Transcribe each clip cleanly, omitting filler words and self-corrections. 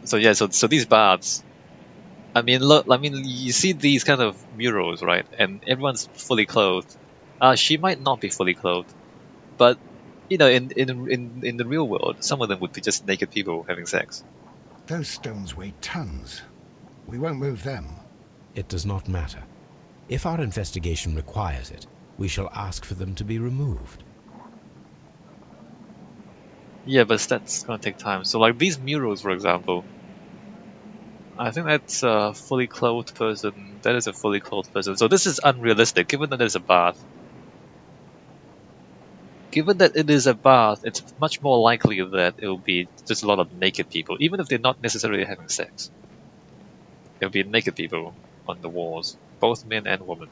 So yeah, so these baths. I mean, look. I mean, you see these kind of murals, right? And everyone's fully clothed. She might not be fully clothed, but you know, in the real world, some of them would be just naked people having sex. Those stones weigh tons. We won't move them. It does not matter. If our investigation requires it, we shall ask for them to be removed. Yeah, but that's gonna take time. So like these murals, for example, I think that's a fully clothed person. That is a fully clothed person. So this is unrealistic, given that there's a bath. Given that it is a bath, it's much more likely that it will be just a lot of naked people, even if they're not necessarily having sex. There'll be naked people on the walls, both men and women.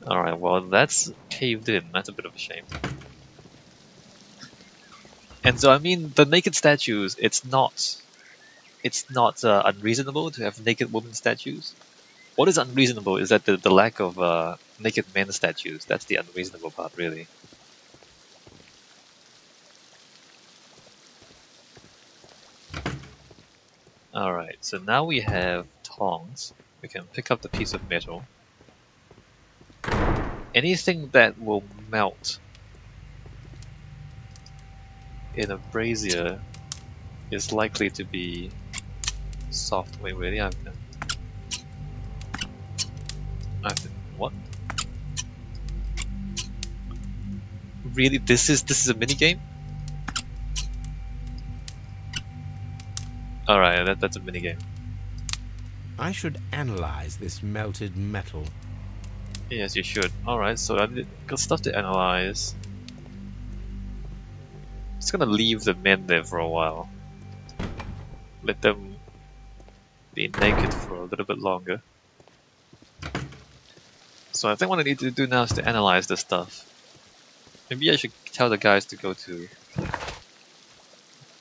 Alright, well that's caved in. That's a bit of a shame. And so I mean, the naked statues, it's not unreasonable to have naked woman statues. What is unreasonable is that the lack of naked men statues. That's the unreasonable part, really. Alright, so now we have tongs. We can pick up the piece of metal. Anything that will melt in a brazier is likely to be soft. Wait, really? What? Really? This is a mini game? Alright, that's a mini game. I should analyze this melted metal. Yes, you should. Alright, so I've got stuff to analyze. Just gonna leave the men there for a while. Let them be naked for a little bit longer. So I think what I need to do now is to analyze this stuff. Maybe I should tell the guys to go to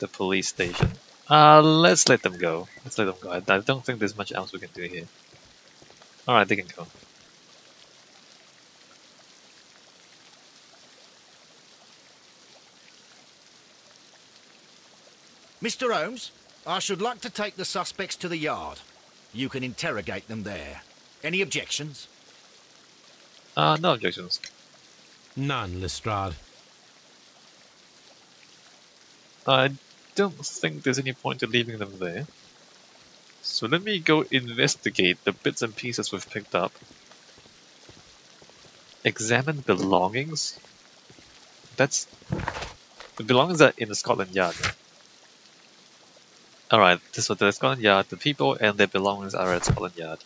the police station. Let's let them go. Let's let them go. I don't think there's much else we can do here. Alright, they can go. Mr. Holmes, I should like to take the suspects to the yard. You can interrogate them there. Any objections? No objections. None, Lestrade. I don't think there's any point in leaving them there. So let me go investigate the bits and pieces we've picked up. Examine belongings. The belongings are in the Scotland Yard. Alright, this was the Scotland Yard. The people and their belongings are at Scotland Yard.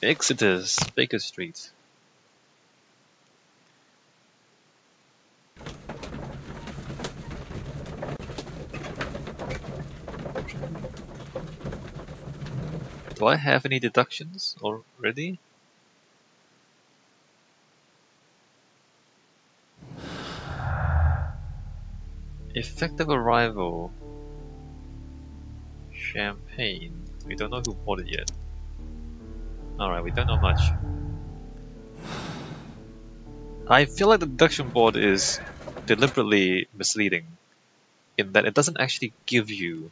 Exeter's Baker Street. Do I have any deductions already? Effective arrival. Champagne. We don't know who bought it yet. Alright, we don't know much. I feel like the deduction board is deliberately misleading in that it doesn't actually give you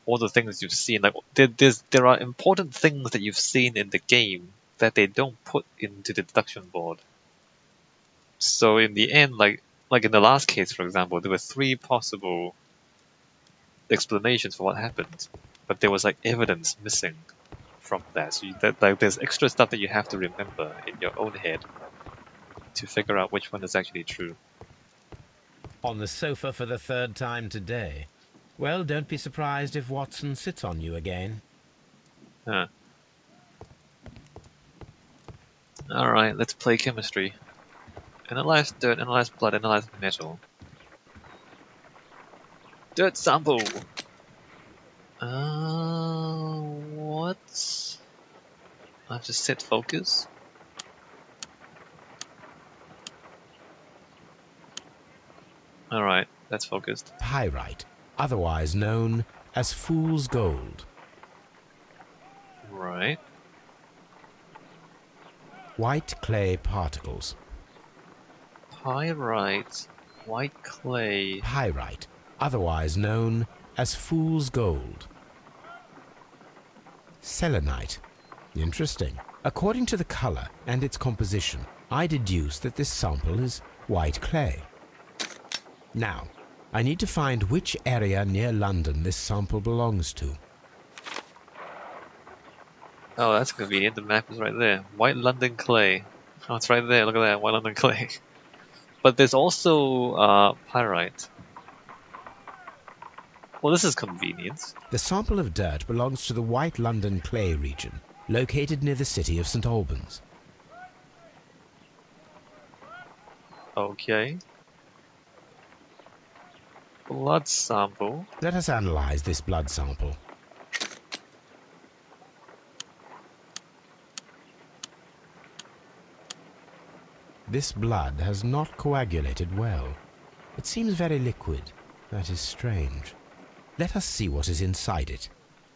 all the things you've seen. Like there are important things that you've seen in the game that they don't put into the deduction board. So in the end, like in the last case, for example, there were 3 possible explanations for what happened, but there was like evidence missing from that. So there's extra stuff that you have to remember in your own head to figure out which one is actually true. On the sofa for the 3rd time today. Well, don't be surprised if Watson sits on you again. Huh. Alright, let's play chemistry. Analyze dirt, analyze blood, analyze metal. Dirt sample! What? I have to set focus? Alright, that's focused. Pyrite, otherwise known as fool's gold. Right. White clay particles. Pyrite White clay. Pyrite, otherwise known as fool's gold. Selenite. Interesting. According to the color and its composition, I deduce that this sample is white clay. Now, I need to find which area near London this sample belongs to. Oh, that's convenient. The map is right there. White London clay. Oh, it's right there. Look at that. White London clay. But there's also pyrite. Well, this is convenient. The sample of dirt belongs to the White London clay region, located near the city of St. Albans. Okay. Blood sample. Let us analyze this blood sample. This blood has not coagulated well. It seems very liquid. That is strange. Let us see what is inside it.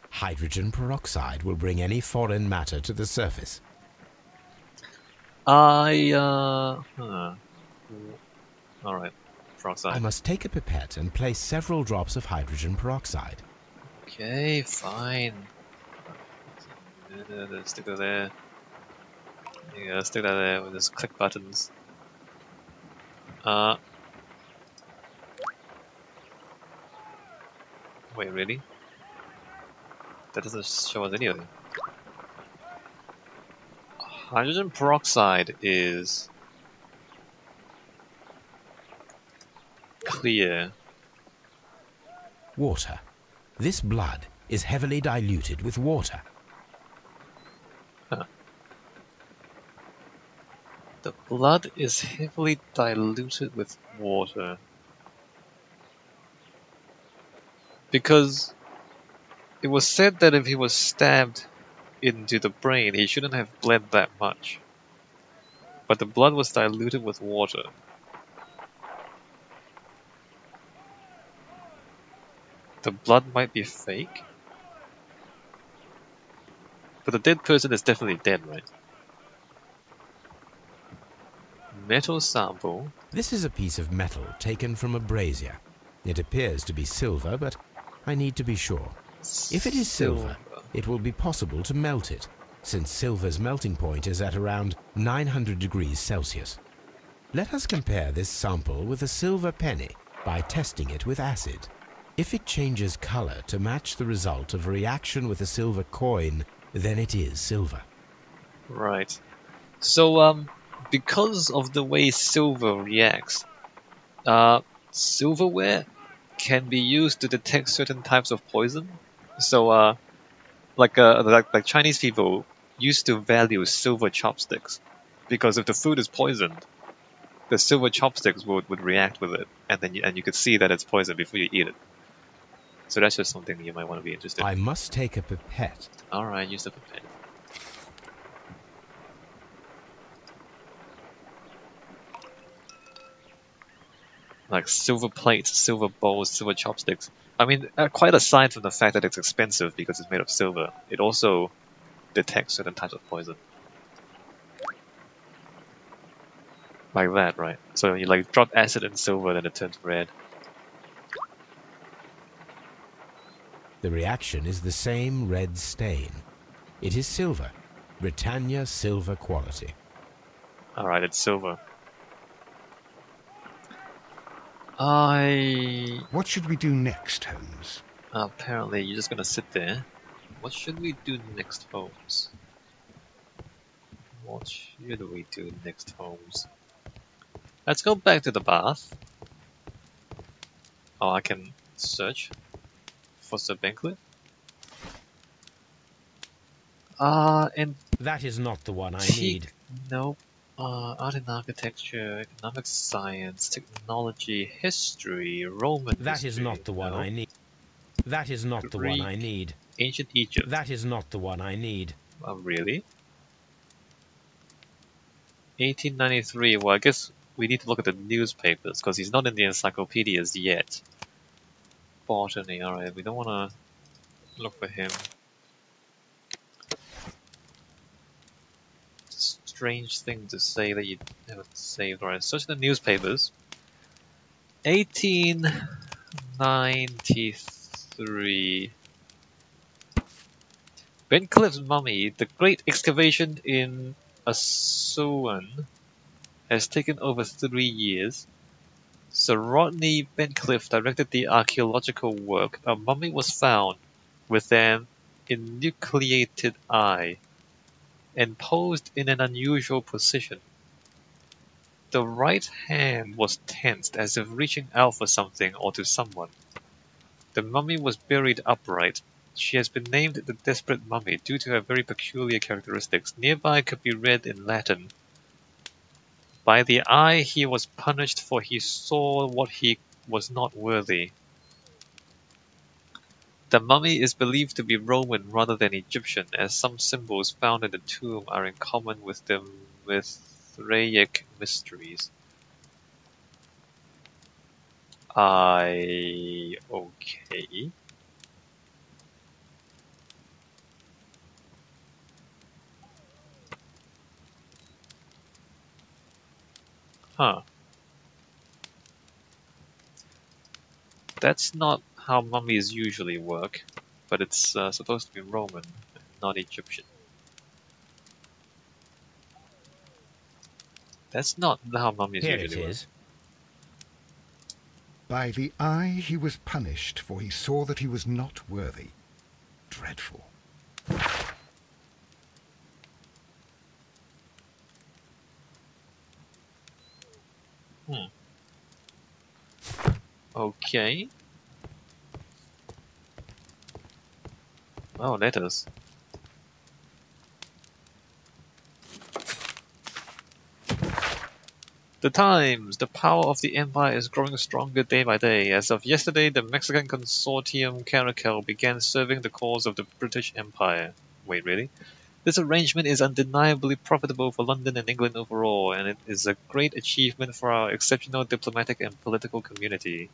Hydrogen peroxide will bring any foreign matter to the surface. Alright, peroxide. I must take a pipette and place several drops of hydrogen peroxide. Okay, fine. Stick that there. Yeah, stick that there with just click buttons. Wait, really? That doesn't show us anything. Hydrogen peroxide is clear. Water. This blood is heavily diluted with water. Huh. The blood is heavily diluted with water. Because it was said that if he was stabbed into the brain, he shouldn't have bled that much. But the blood was diluted with water. The blood might be fake. But the dead person is definitely dead, right? Metal sample. This is a piece of metal taken from a brazier. It appears to be silver, but I need to be sure. If it is silver, it will be possible to melt it, since silver's melting point is at around 900 degrees Celsius. Let us compare this sample with a silver penny by testing it with acid. If it changes color to match the result of a reaction with a silver coin, then it is silver. Right. So, because of the way silver reacts, silverware can be used to detect certain types of poison. So, like Chinese people used to value silver chopsticks, because if the food is poisoned, the silver chopsticks would react with it, and then you could see that it's poison before you eat it. So that's just something you might want to be interested in. I must take a pipette. Alright, use the pipette. Like silver plates, silver bowls, silver chopsticks. I mean, quite aside from the fact that it's expensive because it's made of silver, it also detects certain types of poison. Like that, right? So you like drop acid in silver, then it turns red. The reaction is the same red stain. It is silver. Britannia silver quality. Alright, it's silver. What should we do next, Holmes? Apparently, you're just gonna sit there. What should we do next, Holmes? What should we do next, Holmes? Let's go back to the bath. Oh, I can search for Sir Banquet. And That is not the one I need. Nope. Art and architecture, economic science, technology, history, Roman That history. is not the one I need. That is not the one I need. Ancient Egypt. That is not the one I need. Really? 1893. Well, I guess we need to look at the newspapers because he's not in the encyclopedias yet. Botany. Alright, we don't want to look for him. Strange thing to say that you haven't saved. Alright, search the newspapers. 1893. Bencliffe's mummy, the great excavation in Assuan, has taken over 3 years. Sir Rodney Bencliffe directed the archaeological work. A mummy was found with an enucleated eye and posed in an unusual position. The right hand was tensed as if reaching out for something or to someone. The mummy was buried upright. She has been named the Desperate Mummy due to her very peculiar characteristics. Nearby could be read in Latin, "By the eye he was punished, for he saw what he was not worthy." The mummy is believed to be Roman rather than Egyptian, as some symbols found in the tomb are in common with the Mithraic mysteries. Okay. Huh. That's not how mummies usually work, but it's supposed to be Roman, not Egyptian. That's not how mummies Here usually it work. is. By the eye he was punished, for he saw that he was not worthy. Dreadful. Okay. Oh, letters. The Times! The power of the Empire is growing stronger day by day. As of yesterday, the Mexican consortium Caracal began serving the cause of the British Empire. Wait, really? This arrangement is undeniably profitable for London and England overall, and it is a great achievement for our exceptional diplomatic and political community.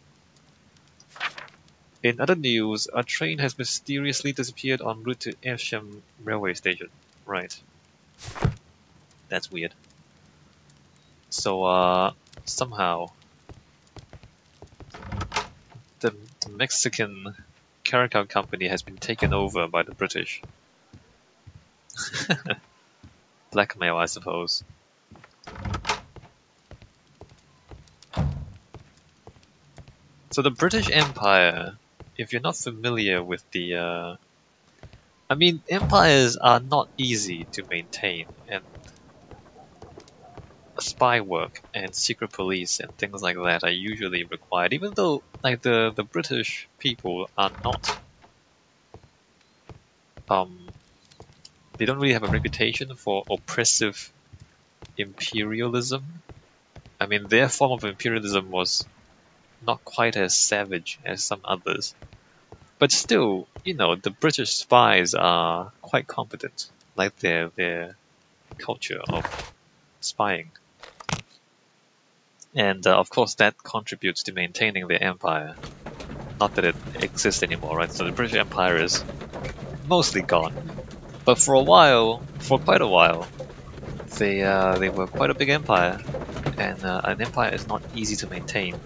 In other news, a train has mysteriously disappeared en route to Evesham railway station. Right. That's weird. So, somehow, the Mexican Caracal company has been taken over by the British. Blackmail, I suppose. So the British Empire, if you're not familiar with the... I mean, empires are not easy to maintain, and spy work and secret police and things like that are usually required, even though like the British people are not... they don't really have a reputation for oppressive imperialism. I mean, their form of imperialism was not quite as savage as some others. But still, you know, the British spies are quite competent, like their culture of spying. And of course that contributes to maintaining their empire. Not that it exists anymore, right? So the British Empire is mostly gone. But for a while, for quite a while, they were quite a big empire. And an empire is not easy to maintain.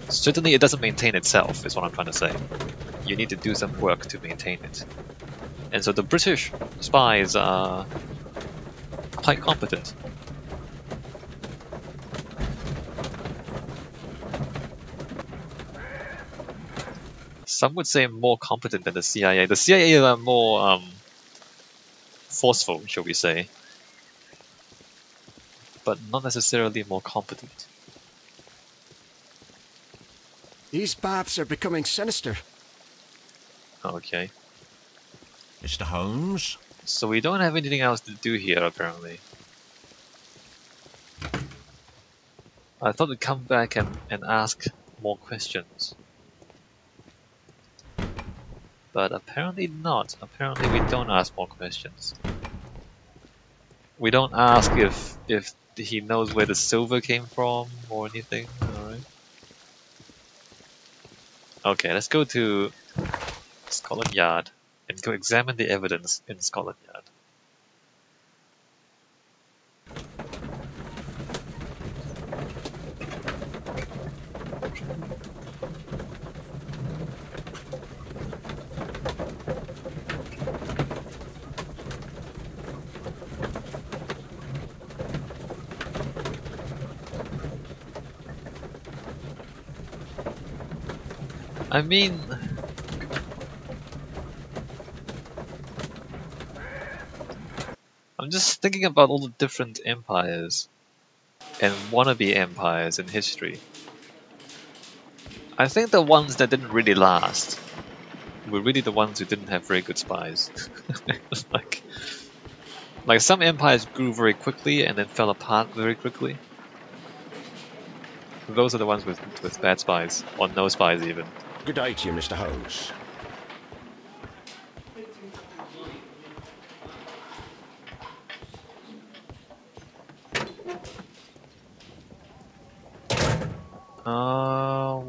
Certainly it doesn't maintain itself, is what I'm trying to say. You need to do some work to maintain it. And so the British spies are quite competent. Some would say more competent than the CIA. The CIA are more forceful, shall we say, but not necessarily more competent. These paths are becoming sinister. Okay. Mr. Holmes? So we don't have anything else to do here, apparently. I thought we'd come back and ask more questions. But apparently not. Apparently we don't ask more questions. We don't ask if he knows where the silver came from or anything, alright? Okay, let's go to Scotland Yard and go examine the evidence in Scotland Yard. I mean, I'm just thinking about all the different empires and wannabe empires in history. I think the ones that didn't really last were really the ones who didn't have very good spies. like some empires grew very quickly and then fell apart very quickly. Those are the ones with bad spies, or no spies even. Good day to you, Mr. Holmes.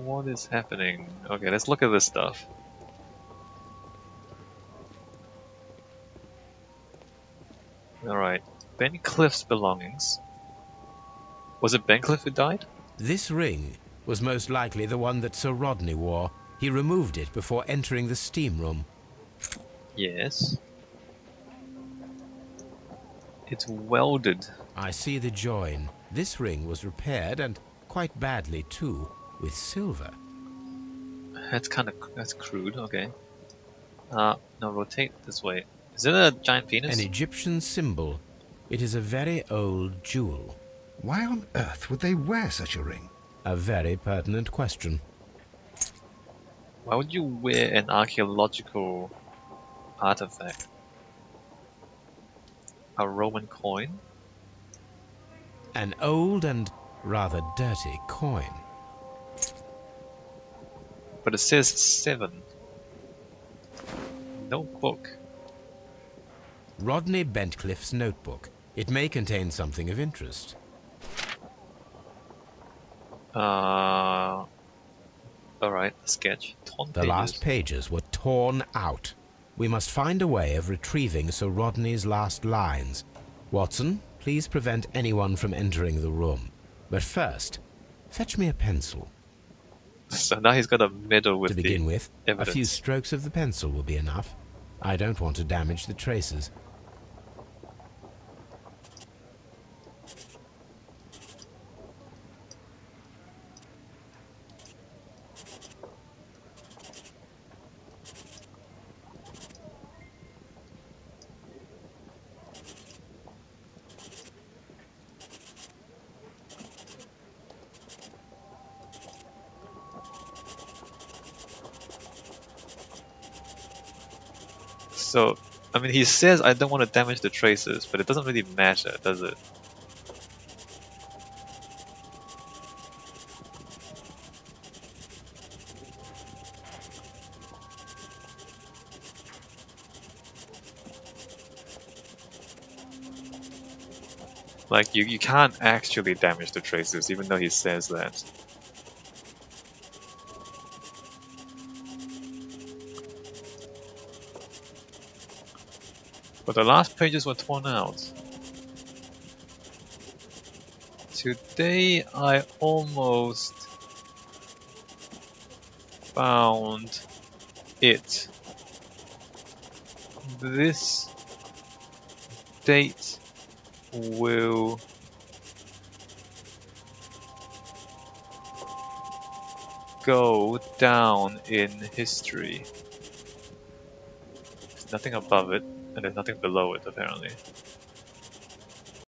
What is happening? Okay, let's look at this stuff. Alright, Ben Cliff's belongings. Was it Ben Cliff who died? This ring was most likely the one that Sir Rodney wore. He removed it before entering the steam room. Yes. It's welded. I see the join. This ring was repaired, and quite badly too, with silver. That's crude, okay. No, rotate this way. Is it a giant penis? An Egyptian symbol. It is a very old jewel. Why on earth would they wear such a ring? A very pertinent question. Why would you wear an archaeological artifact? A Roman coin? An old and rather dirty coin. But it says 7. Notebook. Rodney Bentcliffe's notebook. It may contain something of interest. Alright, sketch. Torn The pages. last pages were torn out. We must find a way of retrieving Sir Rodney's last lines. Watson, please prevent anyone from entering the room. But first, fetch me a pencil. So now he's got a medal with To begin the with, evidence. a few strokes of the pencil will be enough. I don't want to damage the traces. So, I mean, he says I don't want to damage the traces, but it doesn't really matter, does it? Like, you can't actually damage the traces, even though he says that. But the last pages were torn out. Today I almost found it. This date will go down in history. There's nothing above it, and there's nothing below it, apparently.